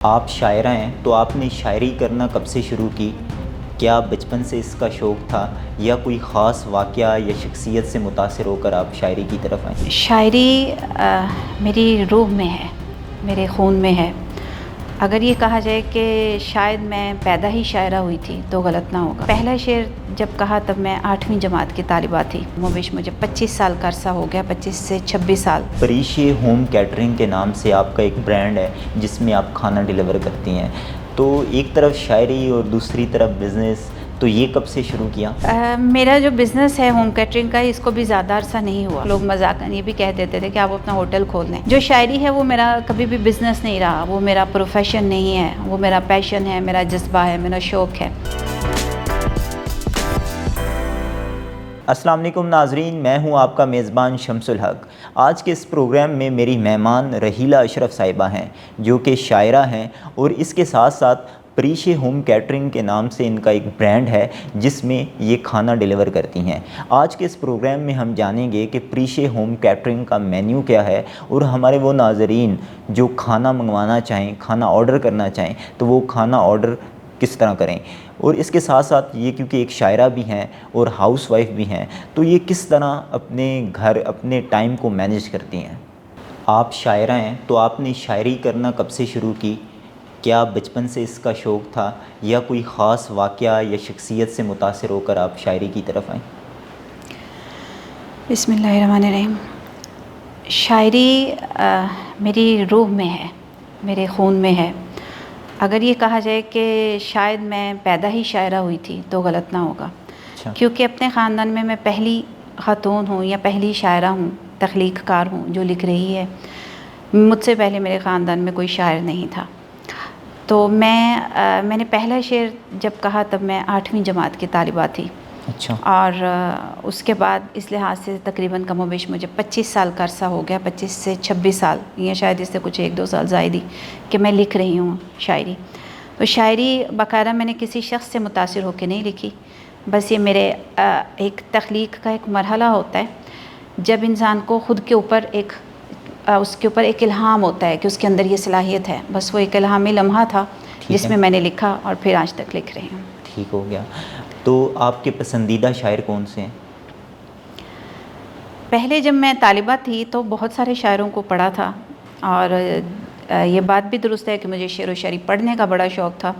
آپ شاعرہ ہیں تو آپ نے شاعری کرنا کب سے شروع کی؟ کیا بچپن سے اس کا شوق تھا یا کوئی خاص واقعہ یا شخصیت سے متاثر ہو کر آپ شاعری کی طرف آئیں؟ شاعری میری روح میں ہے، میرے خون میں ہے۔ اگر یہ کہا جائے کہ شاید میں پیدا ہی شاعرہ ہوئی تھی تو غلط نہ ہوگا۔ پہلا شعر جب کہا تب میں 8ویں جماعت کی طالبہ تھی۔ مبیش مجھے 25 سال کا عرصہ ہو گیا، 25 سے 26 سال۔ پریشے ہوم کیٹرنگ کے نام سے آپ کا ایک برانڈ ہے جس میں آپ کھانا ڈیلیور کرتی ہیں، تو ایک طرف شاعری اور دوسری طرف بزنس، تو یہ کب سے شروع کیا؟ میرا جو بزنس ہے ہوم کیٹرنگ کا، اس کو بھی زیادہ عرصہ نہیں ہوا۔ لوگ مذاقاً یہ بھی کہہ دیتے تھے کہ آپ اپنا ہوٹل کھول لیں۔ جو شاعری ہے وہ میرا کبھی بھی بزنس نہیں رہا، وہ میرا پروفیشن نہیں ہے، وہ میرا پیشن ہے، میرا جذبہ ہے، میرا شوق ہے۔ السلام علیکم ناظرین، میں ہوں آپ کا میزبان شمس الحق۔ آج کے اس پروگرام میں میری مہمان رحیلہ اشرف صاحبہ ہیں جو کہ شاعرہ ہیں، اور اس کے ساتھ ساتھ پریشے ہوم کیٹرنگ کے نام سے ان کا ایک برانڈ ہے جس میں یہ کھانا ڈیلیور کرتی ہیں۔ آج کے اس پروگرام میں ہم جانیں گے کہ پریشے ہوم کیٹرنگ کا مینیو کیا ہے، اور ہمارے وہ ناظرین جو کھانا منگوانا چاہیں، کھانا آرڈر کرنا چاہیں، تو وہ کھانا آرڈر کس طرح کریں، اور اس کے ساتھ ساتھ یہ کیونکہ ایک شاعرہ بھی ہیں اور ہاؤس وائف بھی ہیں، تو یہ کس طرح اپنے گھر اپنے ٹائم کو مینیج کرتی ہیں۔ آپ شاعرہ ہیں تو آپ نے شاعری کرنا کب سے شروع کی؟ کیا بچپن سے اس کا شوق تھا یا کوئی خاص واقعہ یا شخصیت سے متاثر ہو کر آپ شاعری کی طرف آئیں؟ بسم اللہ الرحمن الرحیم۔ شاعری میری روح میں ہے، میرے خون میں ہے۔ اگر یہ کہا جائے کہ شاید میں پیدا ہی شاعرہ ہوئی تھی تو غلط نہ ہوگا، کیونکہ اپنے خاندان میں پہلی خاتون ہوں یا پہلی شاعرہ ہوں، تخلیق کار ہوں جو لکھ رہی ہے۔ مجھ سے پہلے میرے خاندان میں کوئی شاعر نہیں تھا، تو میں نے پہلا شعر جب کہا تب میں 8ویں جماعت کی طالبہ تھی۔ اچھا۔ اور اس کے بعد اس لحاظ سے تقریباً کم و بیش مجھے 25 سال کا عرصہ ہو گیا، 25 سے 26 سال، یا شاید اس سے کچھ 1-2 سال زائد ہی، کہ میں لکھ رہی ہوں شاعری۔ تو شاعری باقاعدہ میں نے کسی شخص سے متاثر ہو کے نہیں لکھی، بس یہ میرے ایک تخلیق کا ایک مرحلہ ہوتا ہے جب انسان کو خود کے اوپر اس کے اوپر ایک الہام ہوتا ہے کہ اس کے اندر یہ صلاحیت ہے۔ بس وہ ایک الہامی لمحہ تھا جس میں میں نے لکھا، اور پھر آج تک لکھ رہی ہوں۔ ٹھیک ہو گیا۔ تو آپ کے پسندیدہ شاعر کون سے ہیں؟ پہلے جب میں طالبہ تھی تو بہت سارے شاعروں کو پڑھا تھا، اور یہ بات بھی درست ہے کہ مجھے شعر و شاعری پڑھنے کا بڑا شوق تھا۔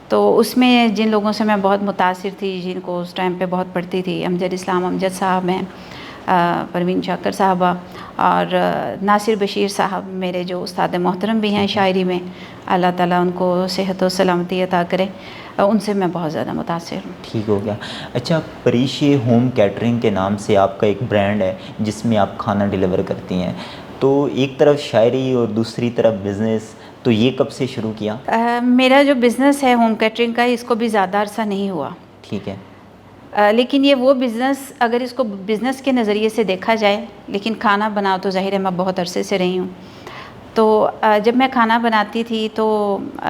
تو اس میں جن لوگوں سے میں بہت متاثر تھی، جن کو اس ٹائم پہ بہت پڑھتی تھی، امجد اسلام امجد صاحب ہیں، پروین شاکر صاحبہ، اور ناصر بشیر صاحب میرے جو استاد محترم بھی ہیں شاعری میں، اللہ تعالیٰ ان کو صحت و سلامتی عطا کرے، ان سے میں بہت زیادہ متاثر ہوں۔ ٹھیک ہو گیا۔ اچھا، پریشے ہوم کیٹرنگ کے نام سے آپ کا ایک برانڈ ہے جس میں آپ کھانا ڈیلیور کرتی ہیں، تو ایک طرف شاعری اور دوسری طرف بزنس، تو یہ کب سے شروع کیا؟ میرا جو بزنس ہے ہوم کیٹرنگ کا، اس کو بھی زیادہ عرصہ نہیں ہوا۔ ٹھیک ہے۔ لیکن یہ وہ بزنس، اگر اس کو بزنس کے نظریے سے دیکھا جائے، لیکن کھانا بناؤ تو ظاہر ہے میں بہت عرصے سے رہی ہوں، تو جب میں کھانا بناتی تھی تو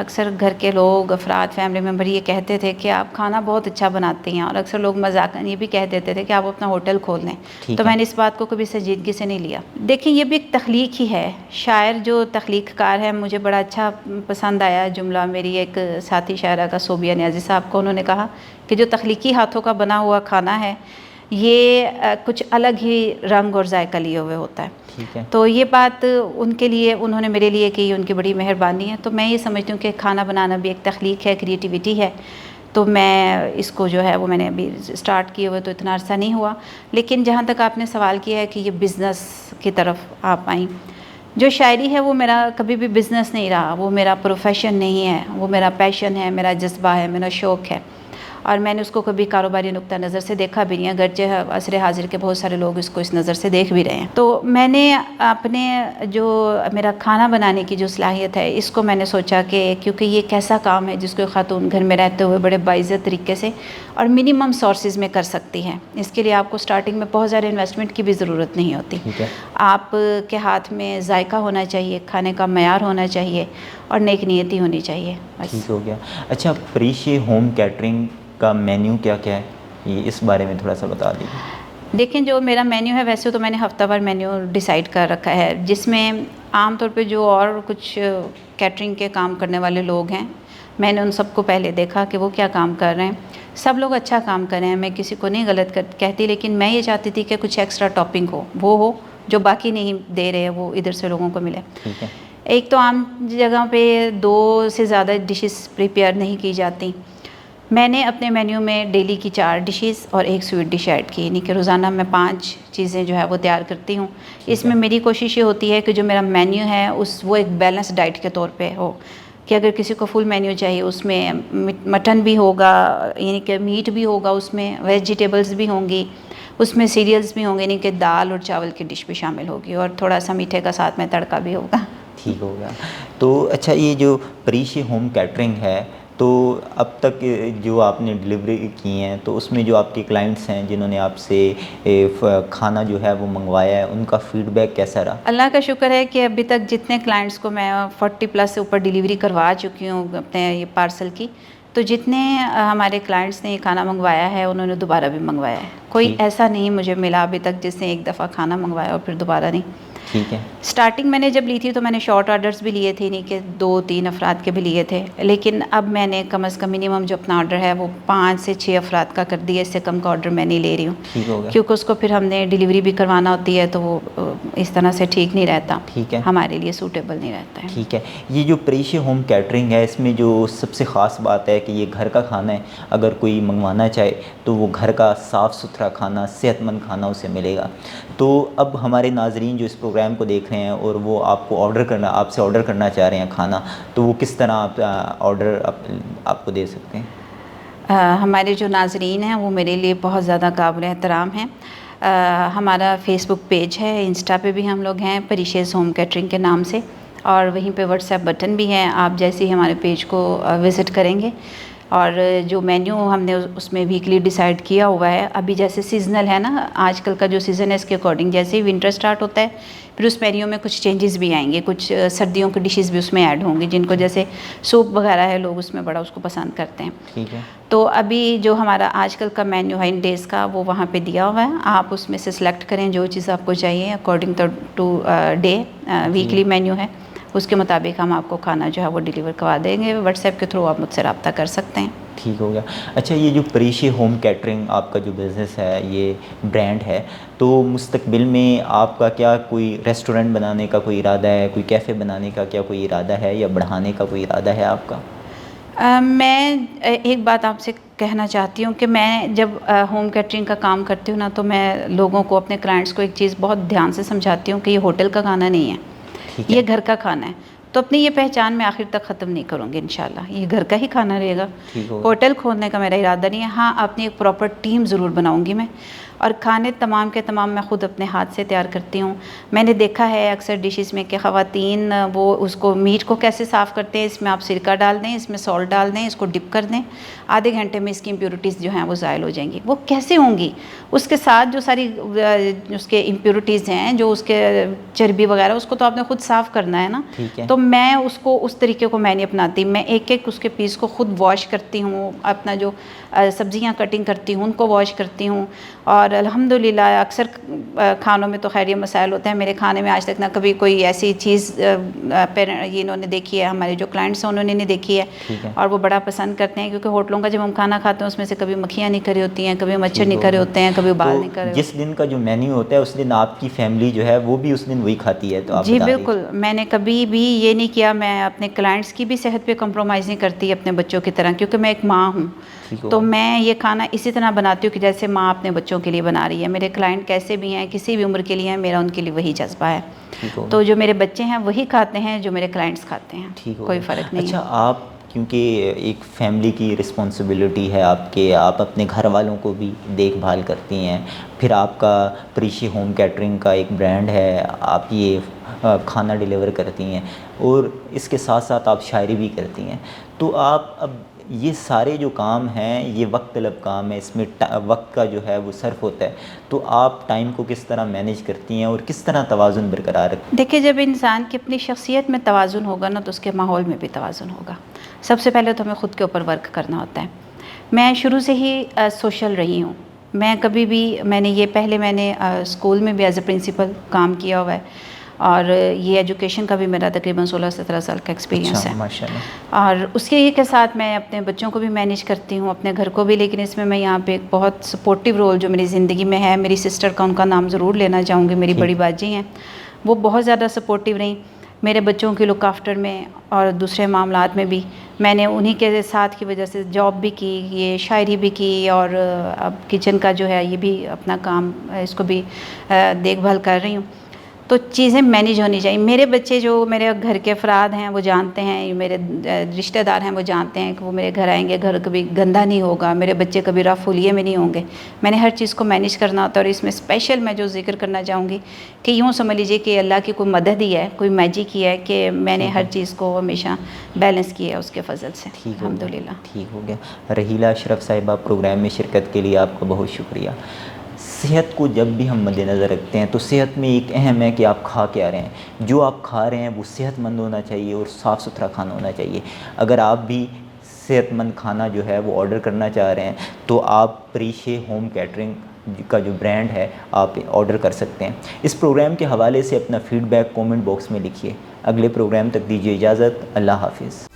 اکثر گھر کے لوگ، افراد، فیملی ممبر یہ کہتے تھے کہ آپ کھانا بہت اچھا بناتی ہیں، اور اکثر لوگ مذاقاً یہ بھی کہہ دیتے تھے کہ آپ اپنا ہوٹل کھول لیں۔ تو میں نے اس بات کو کبھی سنجیدگی سے نہیں لیا۔ دیکھیں، یہ بھی ایک تخلیق ہی ہے۔ شاعر جو تخلیق کار ہے، مجھے بڑا اچھا پسند آیا جملہ میری ایک ساتھی شاعرہ کا، صوبیہ نیازی صاحب کو، انہوں نے کہا کہ جو تخلیقی ہاتھوں کا بنا ہوا کھانا ہے یہ کچھ الگ ہی رنگ اور ذائقہ لیے ہوئے ہوتا ہے۔ ٹھیک ہے۔ تو یہ بات ان کے لیے، انہوں نے میرے لیے کی، ان کی بڑی مہربانی ہے۔ تو میں یہ سمجھتی ہوں کہ کھانا بنانا بھی ایک تخلیق ہے، کریٹیویٹی ہے۔ تو میں اس کو جو ہے وہ میں نے ابھی سٹارٹ کیے ہوئے تو اتنا عرصہ نہیں ہوا، لیکن جہاں تک آپ نے سوال کیا ہے کہ یہ بزنس کی طرف آپ آئیں، جو شاعری ہے وہ میرا کبھی بھی بزنس نہیں رہا، وہ میرا پروفیشن نہیں ہے، وہ میرا پیشن ہے، میرا جذبہ ہے، میرا شوق ہے، اور میں نے اس کو کبھی کاروباری نقطہ نظر سے دیکھا بھی نہیں ہے، اگرچہ عصر حاضر کے بہت سارے لوگ اس کو اس نظر سے دیکھ بھی رہے ہیں۔ تو میں نے اپنے جو میرا کھانا بنانے کی جو صلاحیت ہے، اس کو میں نے سوچا کہ کیونکہ یہ ایک ایسا کام ہے جس کو خاتون گھر میں رہتے ہوئے بڑے باعزت طریقے سے اور منیمم سورسز میں کر سکتی ہیں، اس کے لیے آپ کو سٹارٹنگ میں بہت زیادہ انویسٹمنٹ کی بھی ضرورت نہیں ہوتی۔ آپ کے ہاتھ میں ذائقہ ہونا چاہیے، کھانے کا معیار ہونا چاہیے، اور نیک نیتی ہونی چاہیے، بس۔ ٹھیک ہو گیا۔ اچھا، پریشے ہوم کیٹرنگ کا مینیو کیا کیا ہے، یہ اس بارے میں تھوڑا سا بتا دیجیے۔ دیکھیں، جو میرا مینیو ہے، ویسے تو میں نے ہفتہ وار مینیو ڈیسائیڈ کر رکھا ہے، جس میں عام طور پہ جو اور کچھ کیٹرنگ کے کام کرنے والے لوگ ہیں، میں نے ان سب کو پہلے دیکھا کہ وہ کیا کام کر رہے ہیں. سب لوگ اچھا کام کر رہے ہیں، میں کسی کو نہیں غلط کہتی، لیکن میں یہ چاہتی تھی کہ کچھ ایکسٹرا ٹاپنگ وہ ہو جو باقی نہیں دے رہے، وہ ادھر سے لوگوں کو ملے. ٹھیک ہے. ایک تو عام جگہ پہ 2 سے زیادہ ڈشز پریپیئر نہیں کی جاتی. میں نے اپنے مینیو میں ڈیلی کی 4 ڈشز اور 1 سویٹ ڈش ایڈ کی، یعنی کہ روزانہ میں 5 چیزیں جو ہے وہ تیار کرتی ہوں. اس میں میری کوشش یہ ہوتی ہے کہ جو میرا مینیو ہے وہ ایک بیلنس ڈائٹ کے طور پہ ہو، کہ اگر کسی کو فل مینیو چاہیے اس میں مٹن بھی ہوگا، یعنی کہ میٹ بھی ہوگا، اس میں ویجیٹیبلز بھی ہوں گی، اس میں سیریلز بھی ہوں گے، یعنی کہ دال اور چاول کی ڈش بھی شامل ہوگی، اور تھوڑا سا میٹھے کا ساتھ میں تڑکا بھی ہوگا. ٹھیک ہو گیا. تو اچھا، یہ جو پریشے ہوم کیٹرنگ ہے، تو اب تک جو آپ نے ڈلیوری کی ہیں، تو اس میں جو آپ کے کلائنٹس ہیں جنہوں نے آپ سے کھانا جو ہے وہ منگوایا ہے، ان کا فیڈ بیک کیسا رہا؟ اللہ کا شکر ہے کہ ابھی تک جتنے کلائنٹس کو میں 40+ سے اوپر ڈیلیوری کروا چکی ہوں اپنے یہ پارسل کی، تو جتنے ہمارے کلائنٹس نے یہ کھانا منگوایا ہے انہوں نے دوبارہ بھی منگوایا ہے. کوئی ایسا نہیں مجھے ملا ابھی تک جس نے ایک دفعہ کھانا منگوایا اور پھر دوبارہ نہیں. ٹھیک ہے. سٹارٹنگ میں نے جب لی تھی تو میں نے شارٹ آرڈرز بھی لیے تھے، نہیں کہ 2-3 افراد کے بھی لیے تھے، لیکن اب میں نے کم از کم منیمم جو اپنا آرڈر ہے وہ 5 سے 6 افراد کا کر دیا. اس سے کم کا آرڈر میں نہیں لے رہی ہوں. ٹھیک ہوگا. کیونکہ اس کو پھر ہم نے ڈیلیوری بھی کروانا ہوتی ہے تو وہ اس طرح سے ٹھیک نہیں رہتا. ٹھیک ہے. ہمارے لیے سوٹیبل نہیں رہتا ہے. ٹھیک ہے. یہ جو پریشے ہوم کیٹرنگ ہے، اس میں جو سب سے خاص بات ہے کہ یہ گھر کا کھانا ہے. اگر کوئی منگوانا چاہے تو وہ گھر کا صاف ستھرا کھانا، صحت مند کھانا اسے ملے گا. تو اب ہمارے ناظرین جو اس پروگرام کو دیکھ رہے ہیں اور وہ آپ سے آرڈر کرنا چاہ رہے ہیں کھانا، تو وہ کس طرح آپ آرڈر آپ کو دے سکتے ہیں؟ ہمارے جو ناظرین ہیں وہ میرے لیے بہت زیادہ قابل احترام ہیں. ہمارا فیس بک پیج ہے، انسٹا پہ بھی ہم لوگ ہیں پریشیز ہوم کیٹرنگ کے نام سے، اور وہیں پہ واٹس ایپ بٹن بھی ہے. آپ جیسے ہی ہمارے پیج کو وزٹ کریں گے، اور جو مینیو ہم نے اس میں ویکلی ڈیسائیڈ کیا ہوا ہے، ابھی جیسے سیزنل ہے نا، آج کل کا جو سیزن ہے اس کے اکارڈنگ جیسے ہی ونٹر سٹارٹ ہوتا ہے پھر اس مینیو میں کچھ چینجز بھی آئیں گے، کچھ سردیوں کی ڈشز بھی اس میں ایڈ ہوں گی، جن کو جیسے سوپ وغیرہ ہے لوگ اس میں بڑا اس کو پسند کرتے ہیں. ٹھیک ہے. تو ابھی جو ہمارا آج کل کا مینیو ہے ان ڈیز کا، وہ وہاں پہ دیا ہوا ہے. آپ اس میں سے سلیکٹ کریں جو چیز آپ کو چاہیے according to day. Weekly menu ہے، اس کے مطابق ہم آپ کو کھانا جو ہے وہ ڈیلیور کروا دیں گے. واٹس ایپ کے تھرو آپ مجھ سے رابطہ کر سکتے ہیں. ٹھیک ہو گیا. اچھا، یہ جو پریشے ہوم کیٹرنگ آپ کا جو بزنس ہے، یہ برانڈ ہے، تو مستقبل میں آپ کا کیا کوئی ریسٹورنٹ بنانے کا کوئی ارادہ ہے، کوئی کیفے بنانے کا کیا کوئی ارادہ ہے، یا بڑھانے کا کوئی ارادہ ہے آپ کا؟ میں ایک بات آپ سے کہنا چاہتی ہوں کہ میں جب ہوم کیٹرنگ کا کام کرتی ہوں نا، تو میں لوگوں کو، اپنے کلائنٹس کو ایک چیز بہت دھیان سے سمجھاتی ہوں کہ یہ ہوٹل کا کھانا نہیں ہے، یہ گھر کا کھانا ہے. تو اپنی یہ پہچان میں آخر تک ختم نہیں کروں گی انشاءاللہ. یہ گھر کا ہی کھانا رہے گا. ہوٹل کھولنے کا میرا ارادہ نہیں ہے. ہاں، اپنی ایک پراپر ٹیم ضرور بناؤں گی میں، اور کھانے تمام کے تمام میں خود اپنے ہاتھ سے تیار کرتی ہوں. میں نے دیکھا ہے اکثر ڈشز میں کہ خواتین وہ اس کو میٹ کو کیسے صاف کرتے ہیں. اس میں آپ سرکہ ڈال دیں، اس میں سالٹ ڈال دیں، اس کو ڈپ کر دیں، آدھے گھنٹے میں اس کی امپیورٹیز جو ہیں وہ زائل ہو جائیں گی. وہ کیسے ہوں گی؟ اس کے ساتھ جو ساری اس کے امپیورٹیز ہیں، جو اس کے چربی وغیرہ، اس کو تو آپ نے خود صاف کرنا ہے نا. تو میں اس کو اس طریقے کو میں نہیں اپناتی. میں ایک ایک اس کے پیس کو خود واش کرتی ہوں. اپنا جو سبزیاں کٹنگ کرتی ہوں ان کو واش کرتی ہوں. اور الحمدللہ اکثر کھانوں میں تو خیر یہ مسائل ہوتے ہیں. میرے کھانے میں آج تک نہ کبھی کوئی ایسی چیز یہ انہوں نے دیکھی ہے، ہمارے جو کلائنٹس ہیں انہوں نے نہیں دیکھی ہے، اور وہ بڑا پسند کرتے ہیں. کیونکہ ہوٹلوں کا جب ہم کھانا کھاتے ہیں اس میں سے کبھی مکھیاں نہیں کرے ہوتی ہیں، کبھی مچھر نہیں کرے ہوتے ہیں، کبھی بال نہیں کرے. جس دن کا جو مینیو ہوتا ہے اس دن آپ کی فیملی جو ہے وہ بھی اس دن وہی کھاتی ہے؟ تو آپ جی بالکل. میں نے کبھی بھی یہ نہیں کیا، میں اپنے کلائنٹس کی بھی صحت پہ کمپرومائز نہیں کرتی اپنے بچوں کی طرح، کیونکہ میں ایک ماں ہوں. تو میں یہ کھانا اسی طرح بناتی ہوں کہ جیسے ماں اپنے بچوں کے لیے بنا رہی ہے. میرے کلائنٹ کیسے بھی ہیں، کسی بھی عمر کے لیے ہیں، میرا ان کے لیے وہی جذبہ ہے. تو جو میرے بچے ہیں وہی کھاتے ہیں جو میرے کلائنٹس کھاتے ہیں، کوئی فرق نہیں. اچھا، آپ کیونکہ ایک فیملی کی رسپانسبلٹی ہے آپ اپنے گھر والوں کو بھی دیکھ بھال کرتی ہیں، پھر آپ کا پریشے ہوم کیٹرنگ کا ایک برانڈ ہے، آپ یہ کھانا ڈیلیور کرتی ہیں، اور اس کے ساتھ ساتھ آپ شاعری بھی کرتی ہیں. تو آپ اب یہ سارے جو کام ہیں یہ وقت طلب کام ہے، اس میں وقت کا جو ہے وہ صرف ہوتا ہے. تو آپ ٹائم کو کس طرح مینیج کرتی ہیں اور کس طرح توازن برقرار رکھتی ہیں؟ دیکھیں، جب انسان کی اپنی شخصیت میں توازن ہوگا نا تو اس کے ماحول میں بھی توازن ہوگا. سب سے پہلے تو ہمیں خود کے اوپر ورک کرنا ہوتا ہے. میں شروع سے ہی سوشل رہی ہوں. میں کبھی بھی میں نے اسکول میں بھی ایز اے پرنسپل کام کیا ہوا ہے، اور یہ ایجوکیشن کا بھی میرا تقریباً 16-17 سال کا ایکسپیرینس ہے. ماشاء اللہ. اور اس کے ساتھ میں اپنے بچوں کو بھی مینیج کرتی ہوں, اپنے گھر کو بھی, لیکن اس میں میں یہاں پہ ایک بہت سپورٹیو رول جو میری زندگی میں ہے, میری سسٹر کا, ان کا نام ضرور لینا چاہوں گی, میری بڑی باجی ہیں, وہ بہت زیادہ سپورٹیو رہیں میرے بچوں کی لک آفٹر میں اور دوسرے معاملات میں بھی. میں نے انہی کے ساتھ کی وجہ سے جاب بھی کی, یہ شاعری بھی کی, اور اب کچن کا جو ہے یہ بھی اپنا کام, اس کو بھی دیکھ بھال کر رہی ہوں. تو چیزیں مینیج ہونی چاہیے. میرے بچے جو میرے گھر کے افراد ہیں وہ جانتے ہیں, میرے رشتہ دار ہیں وہ جانتے ہیں کہ وہ میرے گھر آئیں گے, گھر کبھی گندا نہیں ہوگا, میرے بچے کبھی رف ہولیے میں نہیں ہوں گے. میں نے ہر چیز کو مینیج کرنا ہوتا ہے. اور اس میں اسپیشل میں جو ذکر کرنا چاہوں گی کہ یوں سمجھ لیجیے کہ اللہ کی کوئی مدد ہی ہے, کوئی میجک ہی ہے کہ میں نے ہر چیز کو ہمیشہ بیلنس کیا ہے اس کے فضل سے. الحمدللہ. ٹھیک ہو گیا. رحیلہ اشرف صاحبہ, پروگرام میں شرکت کے لیے آپ کا بہت شکریہ. صحت کو جب بھی ہم مد نظر رکھتے ہیں تو صحت میں ایک اہم ہے کہ آپ کھا کے آ رہے ہیں. جو آپ کھا رہے ہیں وہ صحت مند ہونا چاہیے اور صاف ستھرا کھانا ہونا چاہیے. اگر آپ بھی صحت مند کھانا جو ہے وہ آرڈر کرنا چاہ رہے ہیں تو آپ پریشے ہوم کیٹرنگ کا جو برانڈ ہے آپ آرڈر کر سکتے ہیں. اس پروگرام کے حوالے سے اپنا فیڈ بیک کومنٹ باکس میں لکھیے. اگلے پروگرام تک دیجیے اجازت. اللہ حافظ.